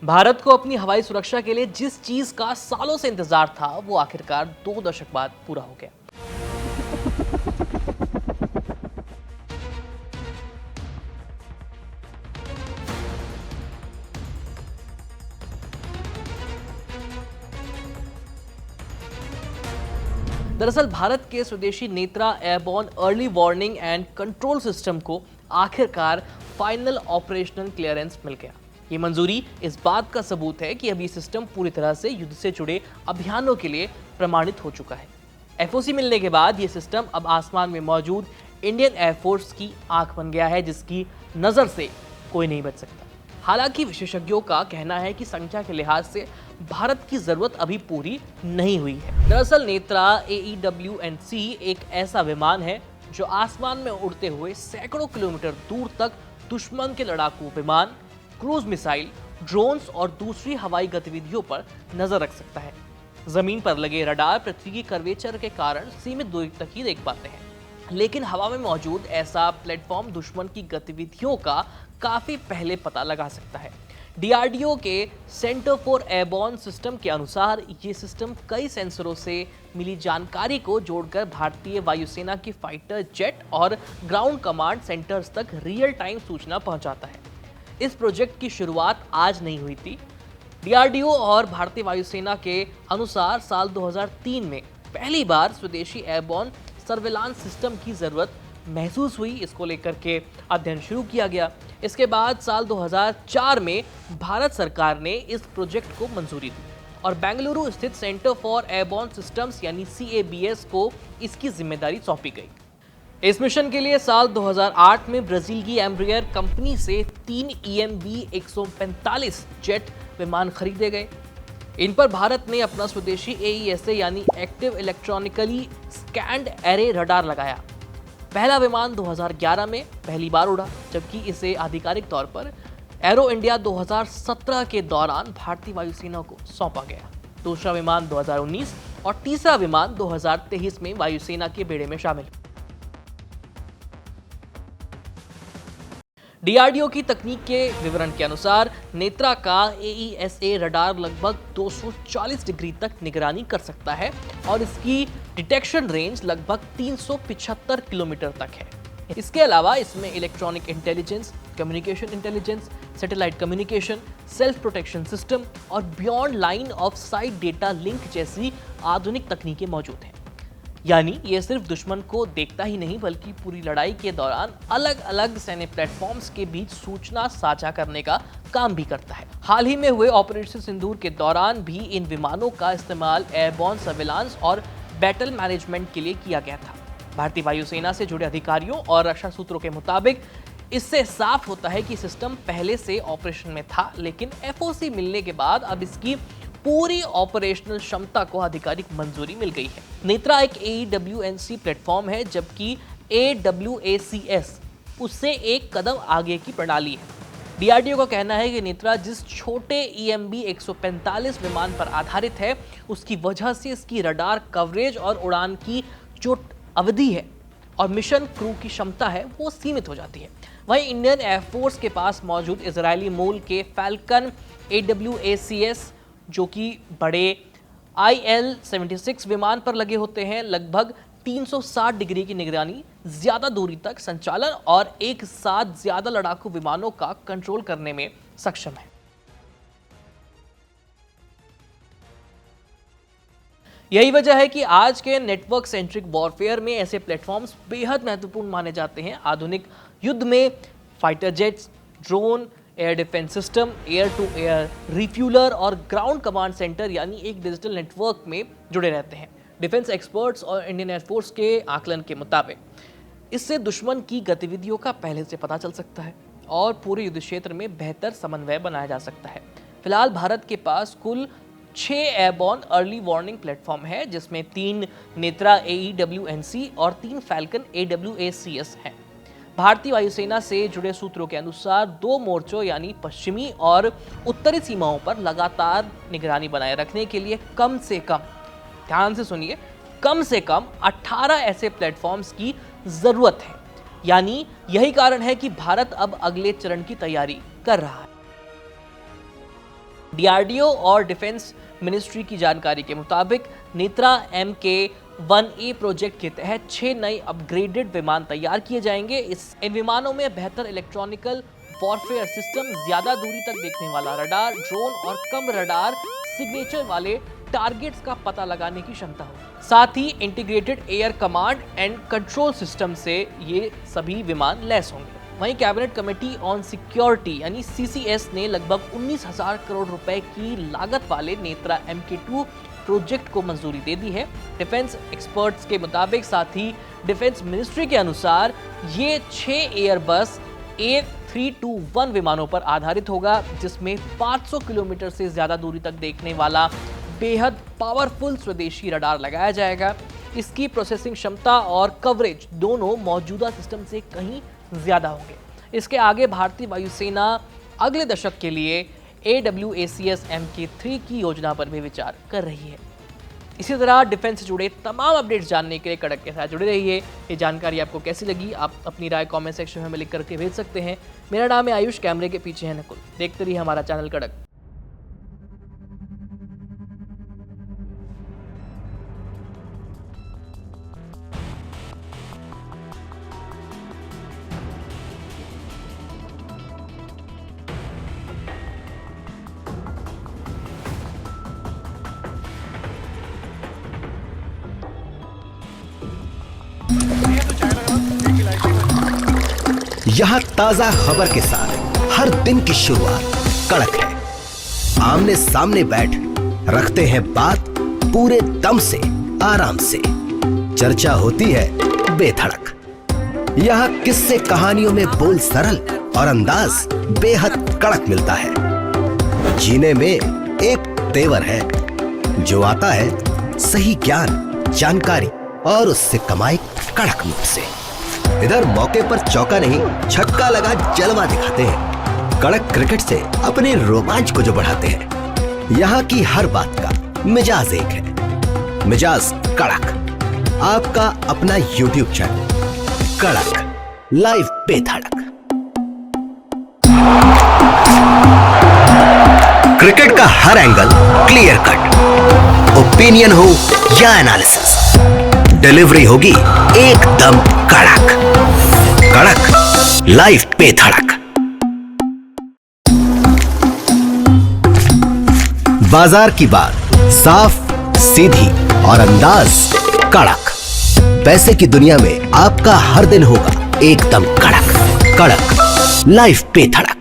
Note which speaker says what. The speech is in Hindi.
Speaker 1: भारत को अपनी हवाई सुरक्षा के लिए जिस चीज का सालों से इंतजार था वो आखिरकार 2 दशक बाद पूरा हो गया। दरअसल भारत के स्वदेशी Netra airborne early warning and control system को आखिरकार फाइनल ऑपरेशनल क्लियरेंस मिल गया। ये मंजूरी इस बात का सबूत है कि अब ये सिस्टम पूरी तरह से युद्ध से जुड़े अभियानों के लिए प्रमाणित हो चुका है। एफओसी मिलने के बाद ये सिस्टम अब आसमान में मौजूद इंडियन एयरफोर्स की आंख बन गया है, जिसकी नजर से कोई नहीं बच सकता। हालांकि विशेषज्ञों का कहना है कि संख्या के लिहाज से भारत की जरूरत अभी पूरी नहीं हुई है। दरअसल नेत्रा AEWNC एक ऐसा विमान है जो आसमान में उड़ते हुए सैकड़ों किलोमीटर दूर तक दुश्मन के लड़ाकू विमान, क्रूज मिसाइल, ड्रोन्स और दूसरी हवाई गतिविधियों पर नजर रख सकता है। जमीन पर लगे रडार पृथ्वी की कर्वेचर के कारण सीमित दूरी तक ही देख पाते हैं, लेकिन हवा में मौजूद ऐसा प्लेटफॉर्म दुश्मन की गतिविधियों का काफी पहले पता लगा सकता है। DRDO के सेंटर फॉर एयरबॉर्न सिस्टम के अनुसार ये सिस्टम कई सेंसरों से मिली जानकारी को जोड़कर भारतीय वायुसेना की फाइटर जेट और ग्राउंड कमांड सेंटर्स तक रियल टाइम सूचना पहुंचाता है। इस प्रोजेक्ट की शुरुआत आज नहीं हुई थी। DRDO और भारतीय वायुसेना के अनुसार साल 2003 में पहली बार स्वदेशी एयरबॉर्न सर्विलांस सिस्टम की जरूरत महसूस हुई। इसको लेकर के अध्ययन शुरू किया गया। इसके बाद साल 2004 में भारत सरकार ने इस प्रोजेक्ट को मंजूरी दी और बेंगलुरु स्थित सेंटर फॉर एयरबॉर्न सिस्टम्स यानी CABS को इसकी जिम्मेदारी सौंपी गई। इस मिशन के लिए साल 2008 में ब्राजील की एम्ब्रियर कंपनी से 3 EMB 145 जेट विमान खरीदे गए। इन पर भारत ने अपना स्वदेशी AESA यानी active electronically scanned array radar लगाया। पहला विमान 2011 में पहली बार उड़ा, जबकि इसे आधिकारिक तौर पर एरो इंडिया 2017 के दौरान भारतीय वायुसेना को सौंपा गया। दूसरा विमान 2019 और तीसरा विमान 2023 में वायुसेना के बेड़े में शामिल। DRDO की तकनीक के विवरण के अनुसार नेत्रा का AESA रडार लगभग 240 डिग्री तक निगरानी कर सकता है और इसकी डिटेक्शन रेंज लगभग 375 किलोमीटर तक है। इसके अलावा इसमें electronic intelligence, communication intelligence, satellite communication, self protection system और beyond line of sight data link जैसी आधुनिक तकनीकें मौजूद हैं। यानी ये सिर्फ दुश्मन को देखता ही नहीं बल्कि पूरी लड़ाई के दौरान अलग अलग सैन्य प्लेटफॉर्म्स के बीच सूचना साझा करने का काम भी करता है। हाल ही में हुए ऑपरेशन सिंदूर के दौरान भी इन विमानों का इस्तेमाल एयरबॉर्न सर्विलांस और बैटल मैनेजमेंट के लिए किया गया था। भारतीय वायुसेना से जुड़े अधिकारियों और रक्षा सूत्रों के मुताबिक इससे साफ होता है कि सिस्टम पहले से ऑपरेशन में था, लेकिन FOC मिलने के बाद अब इसकी पूरी ऑपरेशनल क्षमता को आधिकारिक मंजूरी मिल गई है। नेत्रा एक AEWNC प्लेटफॉर्म है, जबकि AWACS उससे एक कदम आगे की प्रणाली है। DRDO का कहना है कि नेत्रा जिस छोटे EMB 145 विमान पर आधारित है, उसकी वजह से इसकी रडार कवरेज और उड़ान की जो अवधि है और मिशन क्रू की क्षमता है वो सीमित हो जाती है। वहीं इंडियन एयरफोर्स के पास मौजूद इजरायली मूल के फैल्कन AWACS जो कि बड़े IL-76 विमान पर लगे होते हैं, लगभग 360 डिग्री की निगरानी, ज्यादा दूरी तक संचालन और एक साथ ज्यादा लड़ाकू विमानों का कंट्रोल करने में सक्षम है। यही वजह है कि आज के नेटवर्क सेंट्रिक वॉरफेयर में ऐसे प्लेटफॉर्म्स बेहद महत्वपूर्ण माने जाते हैं। आधुनिक युद्ध में fighter jets, drone, air defence system, air to air refueller और ग्राउंड कमांड सेंटर यानी एक डिजिटल नेटवर्क में जुड़े रहते हैं। डिफेंस एक्सपर्ट्स और इंडियन एयरफोर्स के आकलन के मुताबिक इससे दुश्मन की गतिविधियों का पहले से पता चल सकता है और पूरे युद्ध क्षेत्र में बेहतर समन्वय बनाया जा सकता है। फिलहाल भारत के पास कुल 6 एयरबॉर्न अर्ली वार्निंग प्लेटफॉर्म है, जिसमें 3 नेत्रा AEWNC और 3 फैल्कन AWACS हैं। भारतीय वायुसेना से जुड़े सूत्रों के अनुसार 2 मोर्चों यानी पश्चिमी और उत्तरी सीमाओं पर लगातार निगरानी बनाए रखने के लिए कम से कम, ध्यान से सुनिए, कम से कम 18 ऐसे प्लेटफॉर्म्स की जरूरत है। यानी यही कारण है कि भारत अब अगले चरण की तैयारी कर रहा है। डीआरडीओ और डिफेंस मिनिस्ट्री की जानकारी के मुताबिक नेत्रा MK-1A प्रोजेक्ट के तहत 6 नए अपग्रेडेड विमान तैयार किए जाएंगे। इन विमानों में बेहतर इलेक्ट्रॉनिकल वॉरफेयर सिस्टम, ज्यादा दूरी तक देखने वाला रडार, ड्रोन और कम रडार सिग्नेचर वाले टारगेट्स का पता लगाने की क्षमता हो। साथ ही integrated air command and control system से ये सभी विमान लैस होंगे। वहीं कैबिनेट कमेटी ऑन सिक्योरिटी यानी CCS ने लगभग 19,000 करोड़ रुपए की लागत वाले नेत्रा MK-2 प्रोजेक्ट को मंजूरी दे दी है। डिफेंस एक्सपर्ट्स के मुताबिक, साथ ही डिफेंस मिनिस्ट्री के अनुसार ये 6 एयरबस A321 विमानों पर आधारित होगा, जिसमें 500 किलोमीटर से ज्यादा दूरी तक देखने वाला बेहद पावरफुल स्वदेशी रडार लगाया जाएगा। इसकी प्रोसेसिंग क्षमता और कवरेज दोनों मौजूदा सिस्टम से कहीं ज्यादा होंगे। इसके आगे भारतीय वायुसेना अगले दशक के लिए AWACS MK-3 की योजना पर भी विचार कर रही है। इसी तरह डिफेंस से जुड़े तमाम अपडेट्स जानने के लिए कड़क के साथ जुड़े रहिए। ये जानकारी आपको कैसी लगी, आप अपनी राय कमेंट सेक्शन में लिख करके भेज सकते हैं। मेरा नाम है आयुष, कैमरे के पीछे है नकुल। देखते रहिए हमारा चैनल कड़क।
Speaker 2: यहाँ ताजा खबर के साथ हर दिन की शुरुआत कड़क है। आमने सामने बैठ रखते हैं बात पूरे दम से, आराम से। चर्चा होती है बेधड़क। यहाँ किस्से कहानियों में बोल सरल और अंदाज बेहद कड़क मिलता है। जीने में एक तेवर है जो आता है सही ज्ञान, जानकारी और उससे कमाई कड़क नोट से। इधर मौके पर चौका नहीं, छक्का लगा जलवा दिखाते हैं। कड़क क्रिकेट से अपने रोमांच को जो बढ़ाते हैं। यहाँ की हर बात का मिजाज एक है, मिजाज कड़क। आपका अपना YouTube चैनल कड़क, लाइव बेधड़क। क्रिकेट का हर एंगल क्लियर कट, ओपिनियन हो या एनालिसिस, डिलीवरी होगी एकदम कड़क। कड़क लाइव पे धड़क। बाजार की बात साफ, सीधी और अंदाज कड़क। पैसे की दुनिया में आपका हर दिन होगा एकदम कड़क। कड़क लाइव पे धड़क।